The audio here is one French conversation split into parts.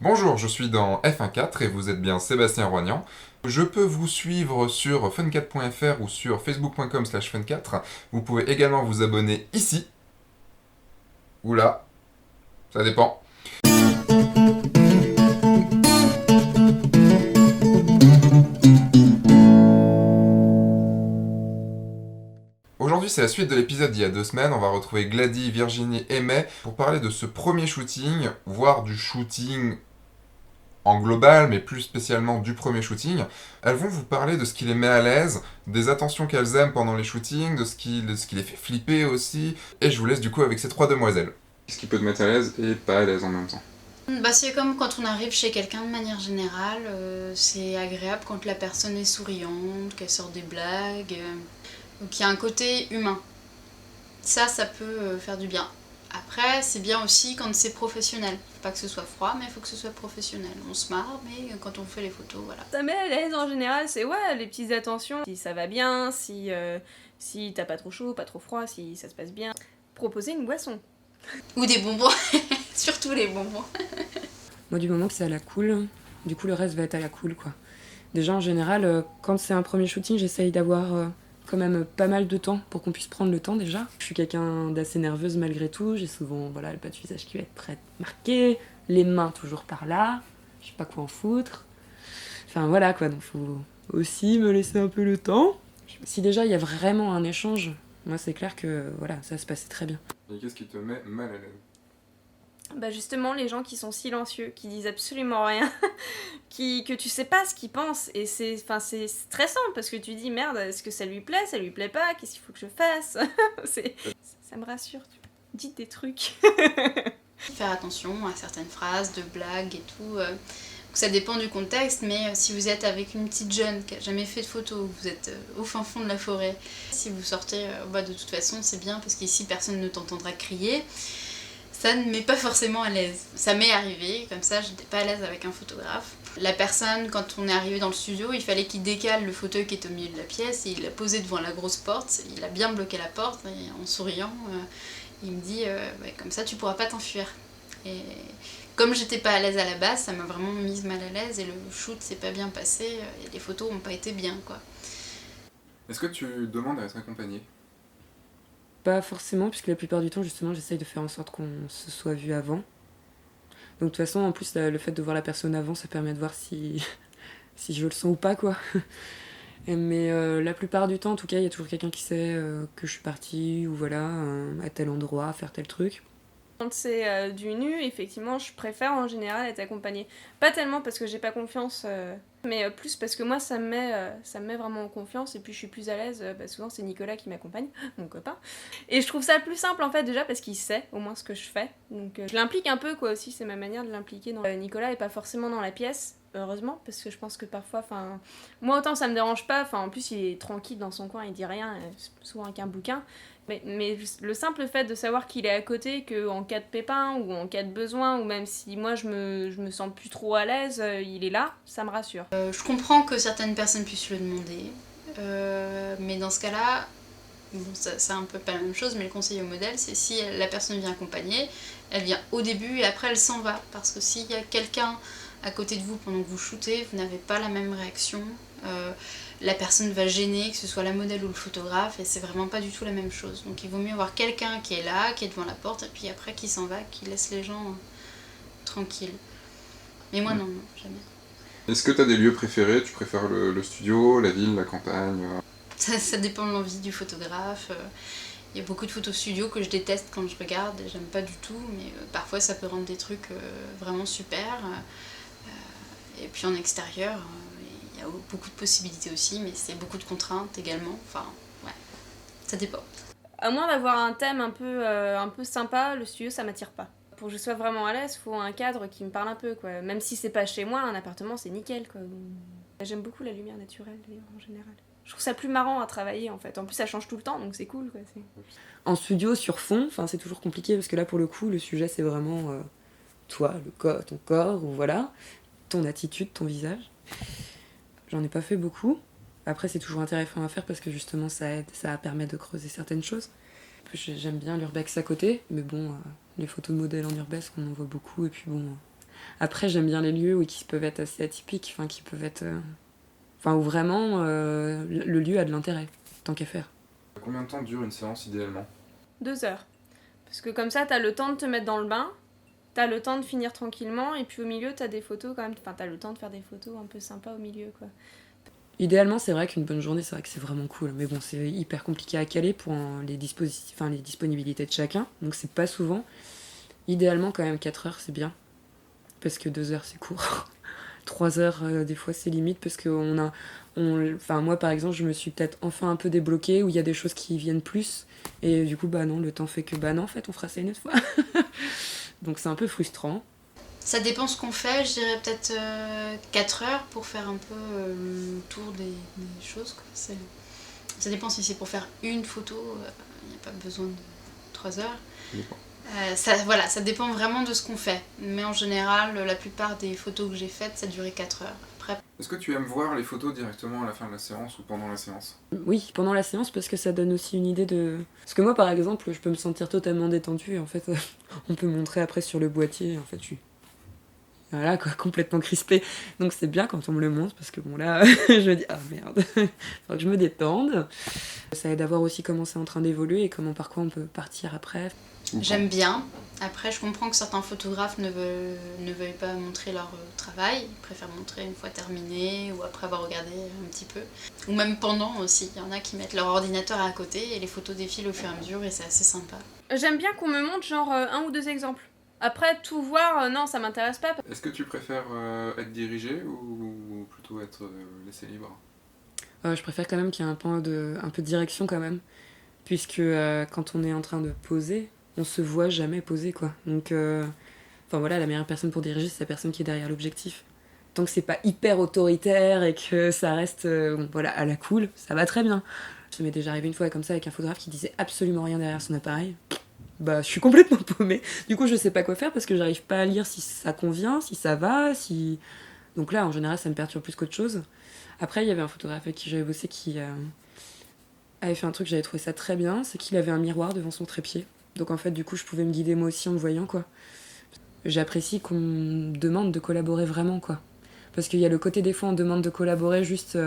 Bonjour, je suis dans F1.4 et vous êtes bien Sébastien Roignan. Je peux vous suivre sur fun4.fr ou sur facebook.com/fun4. Vous pouvez également vous abonner ici ou là, ça dépend. Aujourd'hui, c'est la suite de l'épisode d'il y a 2 semaines. On va retrouver Gladys, Virginie et May pour parler de ce premier shooting, voire du shooting en global, mais plus spécialement du premier shooting. Elles vont vous parler de ce qui les met à l'aise, des attentions qu'elles aiment pendant les shootings, de ce qui les fait flipper aussi. Et je vous laisse du coup avec ces trois demoiselles. Qu'est-ce qui peut te mettre à l'aise et pas à l'aise en même temps? C'est comme quand on arrive chez quelqu'un de manière générale, c'est agréable quand la personne est souriante, qu'elle sort des blagues, donc il y a un côté humain. Ça peut faire du bien. Après, c'est bien aussi quand c'est professionnel. Faut pas que ce soit froid, mais il faut que ce soit professionnel. On se marre, mais quand on fait les photos, voilà. Ça met à l'aise en général, c'est les petites attentions. Si ça va bien, si t'as pas trop chaud, pas trop froid, si ça se passe bien. Proposer une boisson. Ou des bonbons, surtout les bonbons. Moi, du moment que c'est à la cool, du coup, le reste va être à la cool, quoi. Déjà, en général, quand c'est un premier shooting, j'essaye d'avoir quand même pas mal de temps pour qu'on puisse prendre le temps, déjà. Je suis quelqu'un d'assez nerveuse malgré tout. J'ai souvent le bas de visage qui va être très marqué, les mains toujours par là, je sais pas quoi en foutre. Enfin, voilà, quoi. Donc, faut aussi me laisser un peu le temps. Si déjà, il y a vraiment un échange, moi, c'est clair que, voilà, ça se passait très bien. Et qu'est-ce qui te met mal à l'aise? Justement, les gens qui sont silencieux, qui disent absolument rien, que tu sais pas ce qu'ils pensent, et c'est stressant parce que tu dis merde, est-ce que ça lui plaît pas, qu'est-ce qu'il faut que je fasse. Ça me rassure, dites des trucs. Faire attention à certaines phrases, de blagues et tout. Ça dépend du contexte, mais si vous êtes avec une petite jeune qui a jamais fait de photo, vous êtes au fin fond de la forêt, si vous sortez, de toute façon c'est bien parce qu'ici personne ne t'entendra crier. Ça ne met pas forcément à l'aise. Ça m'est arrivé, comme ça j'étais pas à l'aise avec un photographe. La personne, quand on est arrivé dans le studio, il fallait qu'il décale le fauteuil qui est au milieu de la pièce et il l'a posé devant la grosse porte, il a bien bloqué la porte et en souriant, il me dit comme ça tu pourras pas t'enfuir. Et comme j'étais pas à l'aise à la base, ça m'a vraiment mise mal à l'aise et le shoot s'est pas bien passé et les photos ont pas été bien, quoi. Est-ce que tu demandes à être accompagné? Pas forcément, puisque la plupart du temps, justement, j'essaye de faire en sorte qu'on se soit vu avant. Donc, de toute façon, en plus, le fait de voir la personne avant, ça permet de voir si je le sens ou pas, quoi. Mais la plupart du temps, en tout cas, il y a toujours quelqu'un qui sait que je suis partie, ou voilà, à tel endroit, faire tel truc. Quand c'est du nu, effectivement, je préfère en général être accompagnée. Pas tellement parce que j'ai pas confiance, mais plus parce que moi ça me met vraiment en confiance et puis je suis plus à l'aise. Souvent c'est Nicolas qui m'accompagne, mon copain. Et je trouve ça plus simple en fait déjà parce qu'il sait au moins ce que je fais. Donc je l'implique un peu quoi aussi, c'est ma manière de l'impliquer. Nicolas est pas forcément dans la pièce. Heureusement, parce que je pense que parfois, moi autant ça me dérange pas, en plus il est tranquille dans son coin, il dit rien, souvent avec un bouquin. Mais le simple fait de savoir qu'il est à côté, qu'en cas de pépin ou en cas de besoin, ou même si moi je me sens plus trop à l'aise, il est là, ça me rassure. Je comprends que certaines personnes puissent le demander, mais dans ce cas-là, c'est un peu pas la même chose, mais le conseil au modèle, c'est si la personne vient accompagner, elle vient au début et après elle s'en va. Parce que s'il y a quelqu'un à côté de vous pendant que vous shootez, vous n'avez pas la même réaction. La personne va gêner, que ce soit la modèle ou le photographe, et c'est vraiment pas du tout la même chose. Donc il vaut mieux avoir quelqu'un qui est là, qui est devant la porte, et puis après qui s'en va, qui laisse les gens tranquilles. Mais moi non, jamais. Est-ce que tu as des lieux préférés? Tu préfères le studio, la ville, la campagne? Ça dépend de l'envie du photographe. Il y a beaucoup de photos studio que je déteste quand je regarde, et j'aime pas du tout, mais parfois ça peut rendre des trucs vraiment super. Et puis en extérieur, il y a beaucoup de possibilités aussi, mais c'est beaucoup de contraintes également. Enfin, ouais, ça dépend. À moins d'avoir un thème un peu sympa, le studio ça m'attire pas. Pour que je sois vraiment à l'aise, faut un cadre qui me parle un peu, quoi. Même si c'est pas chez moi, un appartement c'est nickel, quoi. J'aime beaucoup la lumière naturelle d'ailleurs en général. Je trouve ça plus marrant à travailler en fait. En plus ça change tout le temps donc c'est cool, quoi. En studio, sur fond, c'est toujours compliqué, parce que là, pour le coup, le sujet, c'est vraiment toi, ton corps, ou voilà, ton attitude, ton visage. J'en ai pas fait beaucoup. Après, c'est toujours intéressant à faire parce que justement, ça aide, ça permet de creuser certaines choses. J'aime bien l'urbex à côté, mais bon, les photos de modèles en urbex, on en voit beaucoup, et puis bon, Après, j'aime bien les lieux où qui peuvent être assez atypiques, qui peuvent être... où vraiment le lieu a de l'intérêt, tant qu'à faire. Combien de temps dure une séance idéalement ? 2 heures. Parce que comme ça, t'as le temps de te mettre dans le bain, t'as le temps de finir tranquillement, et puis au milieu, t'as des photos quand même. Enfin, t'as le temps de faire des photos un peu sympas au milieu, quoi. Idéalement, c'est vrai qu'une bonne journée, c'est vrai que c'est vraiment cool. Mais bon, c'est hyper compliqué à caler pour les disponibilités de chacun. Donc c'est pas souvent. Idéalement, quand même, 4 heures, c'est bien. Parce que 2 heures, c'est court. 3 heures, des fois, c'est limite. Parce que moi, par exemple, je me suis peut-être enfin un peu débloquée, où il y a des choses qui viennent plus. Et du coup, non, le temps fait que, non, en fait, on fera ça une autre fois. Donc c'est un peu frustrant. Ça dépend ce qu'on fait, je dirais peut-être 4 heures pour faire un peu le tour des choses, quoi. Ça dépend si c'est pour faire une photo, il n'y a pas besoin de 3 heures. Ça dépend vraiment de ce qu'on fait. Mais en général, la plupart des photos que j'ai faites, ça durait 4 heures. Après... Est-ce que tu aimes voir les photos directement à la fin de la séance ou pendant la séance ? Oui, pendant la séance, parce que ça donne aussi une idée de... Parce que moi, par exemple, je peux me sentir totalement détendue, et en fait, on peut montrer après sur le boîtier, en fait, je suis... Voilà, quoi, complètement crispée. Donc c'est bien quand on me le montre, parce que bon, là, je me dis, ah merde, faut que je me détende. Ça aide à voir aussi comment c'est en train d'évoluer et par quoi on peut partir après. J'aime bien. Après, je comprends que certains photographes ne veuillent pas montrer leur travail. Ils préfèrent montrer une fois terminé ou après avoir regardé un petit peu. Ou même pendant aussi. Il y en a qui mettent leur ordinateur à côté et les photos défilent au fur et à mesure et c'est assez sympa. J'aime bien qu'on me montre genre 1 ou 2 exemples. Après, tout voir, non, ça m'intéresse pas. Est-ce que tu préfères être dirigé ou plutôt être laissé libre ? Je préfère quand même qu'il y ait un peu de direction quand même. Puisque quand on est en train de poser, on se voit jamais poser, quoi. Donc, la meilleure personne pour diriger, c'est la personne qui est derrière l'objectif. Tant que c'est pas hyper autoritaire et que ça reste à la cool, ça va très bien. Ça m'est déjà arrivé une fois comme ça avec un photographe qui disait absolument rien derrière son appareil. Je suis complètement paumée. Du coup, je sais pas quoi faire parce que j'arrive pas à lire si ça convient, si ça va, si... Donc là, en général, ça me perturbe plus qu'autre chose. Après, il y avait un photographe avec qui j'avais bossé qui avait fait un truc, j'avais trouvé ça très bien, c'est qu'il avait un miroir devant son trépied. Donc en fait, du coup, je pouvais me guider moi aussi en me voyant, quoi. J'apprécie qu'on me demande de collaborer vraiment, quoi. Parce qu'il y a le côté des fois, on demande de collaborer juste...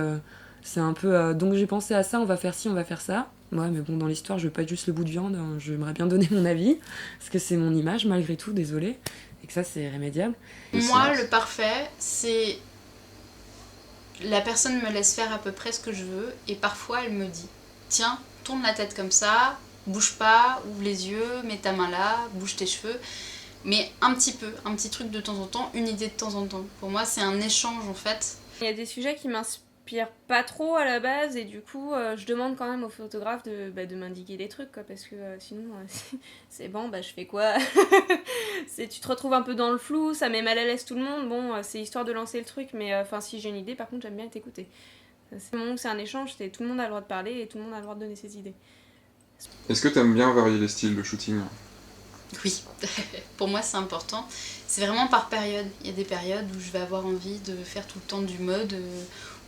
c'est un peu... donc j'ai pensé à ça, on va faire ci, on va faire ça. Ouais, mais bon, dans l'histoire, je veux pas être juste le bout de viande, hein. J'aimerais bien donner mon avis, parce que c'est mon image, malgré tout, désolée. Et que ça, c'est irrémédiable. Moi, le parfait, c'est... La personne me laisse faire à peu près ce que je veux, et parfois, elle me dit, tiens, tourne la tête comme ça, bouge pas, ouvre les yeux, mets ta main là, bouge tes cheveux. Mais un petit truc de temps en temps, une idée de temps en temps. Pour moi, c'est un échange, en fait. Il y a des sujets qui m'inspirent pas trop à la base et du coup je demande quand même au photographe de m'indiquer des trucs, quoi, parce que sinon c'est bon, je fais quoi. Tu te retrouves un peu dans le flou, ça met mal à l'aise tout le monde. Bon, c'est histoire de lancer le truc, mais si j'ai une idée, par contre j'aime bien t'écouter. C'est un échange, tout le monde a le droit de parler et tout le monde a le droit de donner ses idées. Est-ce que t'aimes bien varier les styles de shooting ? Oui, pour moi c'est important. C'est vraiment par période. Il y a des périodes où je vais avoir envie de faire tout le temps du mode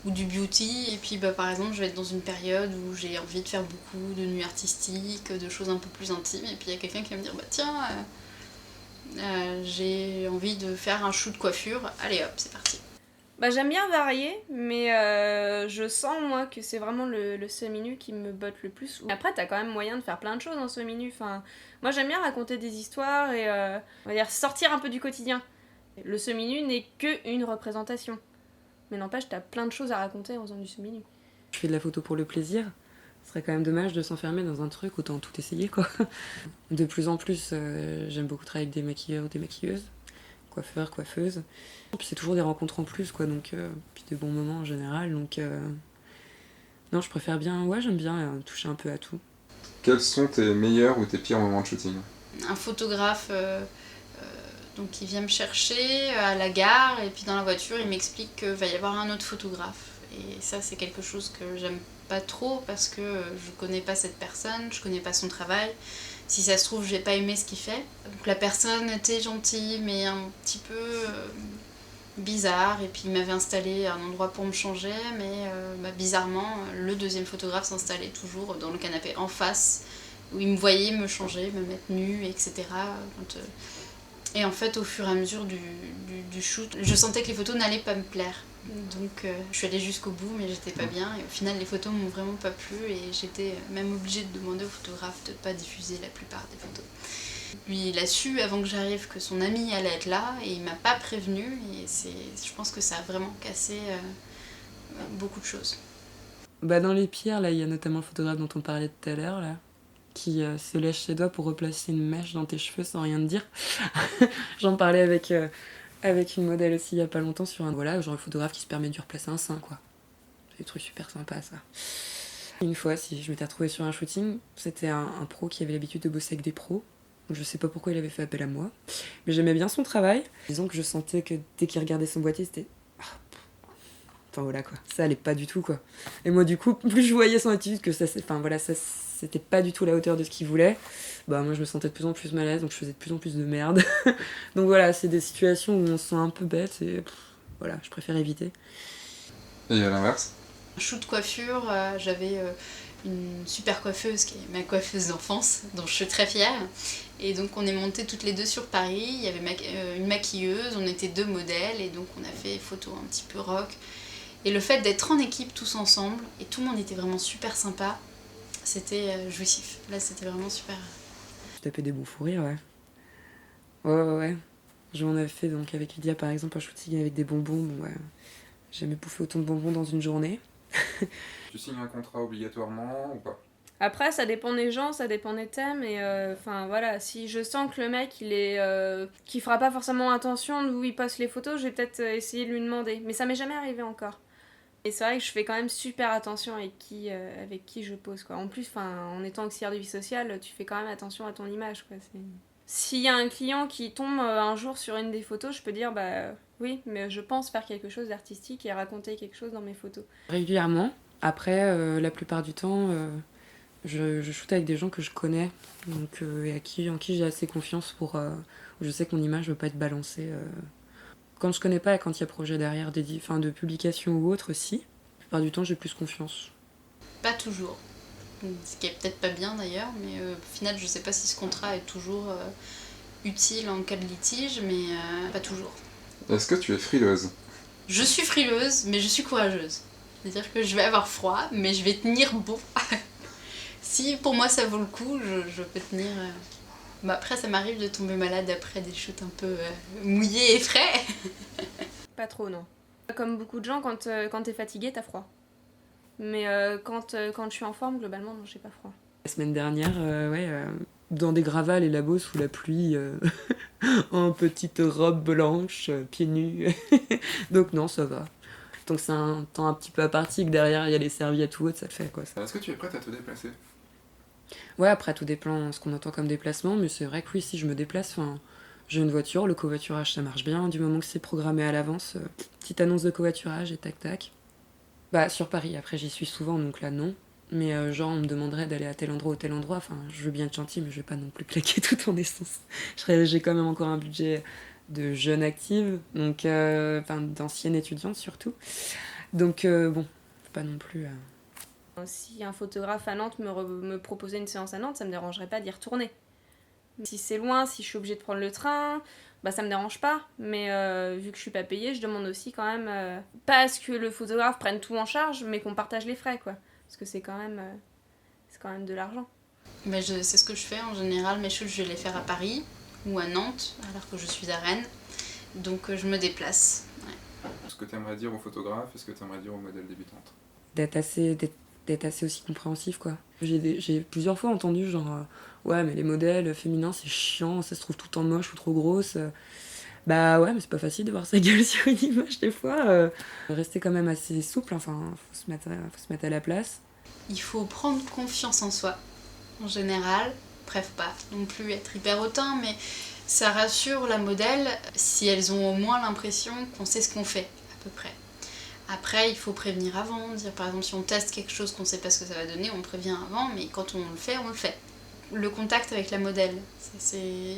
ou du beauty. Et puis par exemple, je vais être dans une période où j'ai envie de faire beaucoup de nuits artistiques, de choses un peu plus intimes. Et puis il y a quelqu'un qui va me dire, tiens, j'ai envie de faire un shoot coiffure. Allez hop, c'est parti. J'aime bien varier, mais je sens, moi, que c'est vraiment le semi-nu qui me botte le plus. Après, t'as quand même moyen de faire plein de choses en semi-nu. Moi, j'aime bien raconter des histoires et, on va dire, sortir un peu du quotidien. Le semi-nu n'est qu'une représentation. Mais n'empêche, t'as plein de choses à raconter en faisant du semi-nu. Je fais de la photo pour le plaisir. Ce serait quand même dommage de s'enfermer dans un truc, autant tout essayer, quoi. De plus en plus, j'aime beaucoup travailler avec des maquilleurs, des maquilleuses. Coiffeurs, coiffeuses. Puis c'est toujours des rencontres en plus, quoi, donc puis des bons moments en général, donc non, je préfère bien, j'aime bien toucher un peu à tout. Quels sont tes meilleurs ou tes pires moments de shooting ? Un photographe donc qui vient me chercher à la gare et puis dans la voiture il m'explique qu'il va y avoir un autre photographe et ça c'est quelque chose que j'aime pas trop parce que je connais pas cette personne, je connais pas son travail. Si ça se trouve, j'ai pas aimé ce qu'il fait. Donc la personne était gentille, mais un petit peu bizarre. Et puis il m'avait installé à un endroit pour me changer, mais bizarrement, le deuxième photographe s'installait toujours dans le canapé en face, où il me voyait me changer, me mettre nue, etc. Et en fait, au fur et à mesure du shoot, je sentais que les photos n'allaient pas me plaire. Donc je suis allée jusqu'au bout, mais j'étais pas bien. Et au final, les photos m'ont vraiment pas plu. Et j'étais même obligée de demander au photographe de pas diffuser la plupart des photos. Lui, il a su avant que j'arrive que son ami allait être là. Et il m'a pas prévenu. Et je pense que ça a vraiment cassé beaucoup de choses. Bah dans les pires, là, il y a notamment le photographe dont on parlait tout à l'heure, là, qui se lèche ses doigts pour replacer une mèche dans tes cheveux sans rien te dire. J'en parlais avec une modèle aussi il y a pas longtemps sur un... Voilà, genre un photographe qui se permet de replacer un sein, quoi. C'est des trucs super sympas, ça. Une fois, si je m'étais retrouvée sur un shooting, c'était un pro qui avait l'habitude de bosser avec des pros. Donc je sais pas pourquoi il avait fait appel à moi, mais j'aimais bien son travail. Disons que je sentais que dès qu'il regardait son boîtier, c'était... Enfin voilà quoi, ça allait pas du tout quoi. Et moi du coup, plus je voyais son attitude que ça, ça c'était pas du tout à la hauteur de ce qu'il voulait, bah moi je me sentais de plus en plus mal à l'aise, donc je faisais de plus en plus de merde. Donc voilà, c'est des situations où on se sent un peu bête et voilà, je préfère éviter. Et à l'inverse? Shoot coiffure, j'avais une super coiffeuse qui est ma coiffeuse d'enfance, dont je suis très fière. Et donc on est montées toutes les deux sur Paris, il y avait une maquilleuse, on était 2 modèles et donc on a fait photos un petit peu rock. Et le fait d'être en équipe tous ensemble, et tout le monde était vraiment super sympa, c'était jouissif. Là c'était vraiment super. Je tapais des beaux fous rires, ouais. Ouais. J'en avais fait donc avec Lydia par exemple un shooting avec des bonbons, bon ouais. J'ai jamais bouffé autant de bonbons dans une journée. Tu signes un contrat obligatoirement ou pas? Après, ça dépend des gens, ça dépend des thèmes, et enfin voilà, si je sens que le mec qui fera pas forcément attention d'où il poste les photos, je vais peut-être essayer de lui demander. Mais ça m'est jamais arrivé encore. Et c'est vrai que je fais quand même super attention avec qui je pose, quoi. En plus, en étant auxiliaire de vie sociale, tu fais quand même attention à ton image, quoi. S'il y a un client qui tombe un jour sur une des photos, je peux dire oui, mais je pense faire quelque chose d'artistique et raconter quelque chose dans mes photos. Régulièrement. Après, la plupart du temps, je shoote avec des gens que je connais, donc et en qui j'ai assez confiance pour... où je sais que mon image ne veut pas être balancée. Quand je connais pas et quand il y a projet derrière, de publication ou autre, si. La plupart du temps, j'ai plus confiance. Pas toujours. Ce qui est peut-être pas bien d'ailleurs, mais au final je sais pas si ce contrat est toujours utile en cas de litige, mais pas toujours. Est-ce que tu es frileuse? Je suis frileuse, mais je suis courageuse. C'est-à-dire que je vais avoir froid, mais je vais tenir bon. Si pour moi ça vaut le coup, je peux tenir. Après, ça m'arrive de tomber malade après des shoots un peu mouillés et frais. Pas trop, non. Comme beaucoup de gens, quand t'es fatigué, t'as froid. Mais quand je suis en forme, globalement, non, j'ai pas froid. La semaine dernière, dans des gravats, les labos sous la pluie, en petite robe blanche, pieds nus. Donc non, ça va. Donc c'est un temps un petit peu aparti, que derrière il y a les serviettes ou autre, ça le fait quoi. Est-ce que tu es prête à te déplacer? Ouais, après tout dépend ce qu'on entend comme déplacement, mais c'est vrai que oui, si je me déplace, j'ai une voiture, le covoiturage ça marche bien, du moment que c'est programmé à l'avance, petite annonce de covoiturage et tac tac. Bah sur Paris, après j'y suis souvent, donc là non. Mais genre on me demanderait d'aller à tel endroit ou tel endroit, enfin je veux bien être gentil, mais je vais pas non plus claquer tout en essence. J'ai quand même encore un budget de jeune active, donc d'ancienne étudiante surtout. Donc bon, faut pas non plus... Si un photographe à Nantes me proposait une séance à Nantes, ça me dérangerait pas d'y retourner. Si c'est loin, si je suis obligée de prendre le train, ça me dérange pas. Mais vu que je suis pas payée, je demande aussi quand même... pas à ce que le photographe prenne tout en charge, mais qu'on partage les frais, quoi. Parce que c'est quand même de l'argent. C'est ce que je fais en général. Mes shoots, je vais les faire à Paris ou à Nantes, alors que je suis à Rennes. Donc je me déplace. Ouais. Ce que tu aimerais dire aux photographes et ce que tu aimerais dire aux modèles débutantes? D'être assez aussi compréhensif quoi. J'ai plusieurs fois entendu genre ouais mais les modèles féminins c'est chiant, ça se trouve tout le temps moche ou trop grosse. Bah ouais mais c'est pas facile de voir sa gueule sur une image des fois. Rester quand même assez souple, faut se mettre à la place. Il faut prendre confiance en soi en général. Après faut pas non plus être hyper hautain, mais ça rassure la modèle si elles ont au moins l'impression qu'on sait ce qu'on fait à peu près. Après, il faut prévenir avant, dire par exemple si on teste quelque chose qu'on ne sait pas ce que ça va donner, on prévient avant, mais quand on le fait, on le fait. Le contact avec la modèle,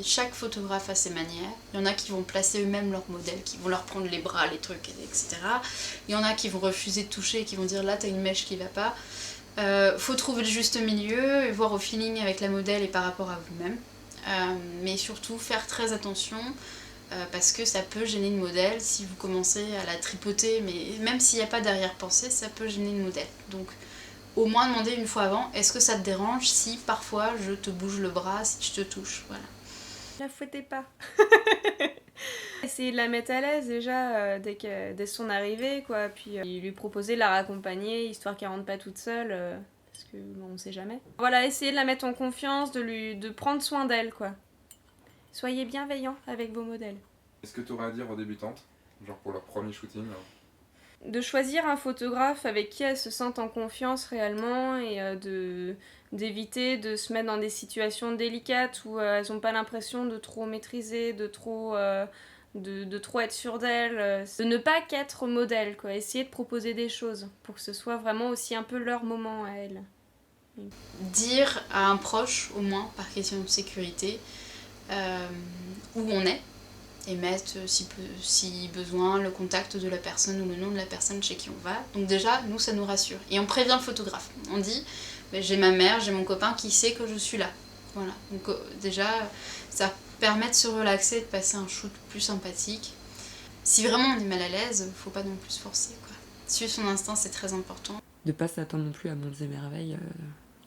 chaque photographe a ses manières. Il y en a qui vont placer eux-mêmes leur modèle, qui vont leur prendre les bras, les trucs, etc. Il y en a qui vont refuser de toucher, qui vont dire là t'as une mèche qui va pas. Faut trouver le juste milieu et voir au feeling avec la modèle et par rapport à vous-même. mais surtout faire très attention parce que ça peut gêner le modèle si vous commencez à la tripoter, mais même s'il n'y a pas d'arrière-pensée, ça peut gêner le modèle. Donc au moins demander une fois avant, est-ce que ça te dérange si parfois je te bouge le bras, si je te touche, voilà. La fouettez pas. Essayer de la mettre à l'aise déjà dès son arrivée, quoi. Puis lui proposer de la raccompagner, histoire qu'elle rentre pas toute seule, parce que bon, on sait jamais. Voilà, essayer de la mettre en confiance, de prendre soin d'elle, quoi. Soyez bienveillants avec vos modèles. Est-ce que tu aurais à dire aux débutantes, genre pour leur premier shooting De choisir un photographe avec qui elles se sentent en confiance réellement et d'éviter de se mettre dans des situations délicates où elles n'ont pas l'impression de trop maîtriser, de trop être sûres d'elles, de ne pas qu'être modèle, quoi. Essayer de proposer des choses pour que ce soit vraiment aussi un peu leur moment à elles. Dire à un proche, au moins par question de sécurité, où on est, et mettre si besoin le contact de la personne ou le nom de la personne chez qui on va. Donc déjà, nous, ça nous rassure. Et on prévient le photographe. On dit, j'ai ma mère, j'ai mon copain qui sait que je suis là. Voilà. Donc déjà, ça permet de se relaxer et de passer un shoot plus sympathique. Si vraiment on est mal à l'aise, faut pas non plus se forcer, quoi. Suivre son instinct, c'est très important. De pas s'attendre non plus à monts et merveilles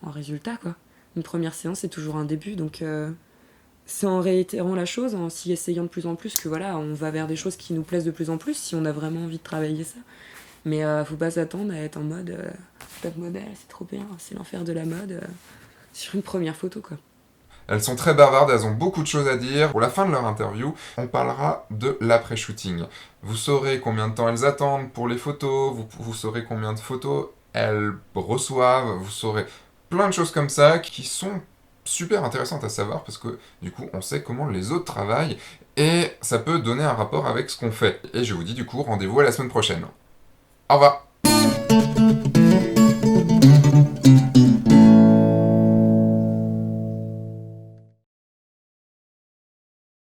en résultat, quoi. Une première séance, c'est toujours un début, donc c'est en réitérant la chose, en s'y essayant de plus en plus, que voilà, on va vers des choses qui nous plaisent de plus en plus, si on a vraiment envie de travailler ça. Mais faut pas s'attendre à être en mode top modèle, c'est trop bien, c'est l'enfer de la mode, sur une première photo, quoi. Elles sont très bavardes, elles ont beaucoup de choses à dire. Pour la fin de leur interview, on parlera de l'après-shooting. Vous saurez combien de temps elles attendent pour les photos, vous saurez combien de photos elles reçoivent, vous saurez plein de choses comme ça qui sont super intéressantes à savoir parce que du coup on sait comment les autres travaillent et ça peut donner un rapport avec ce qu'on fait. Et je vous dis du coup rendez-vous à la semaine prochaine. Au revoir.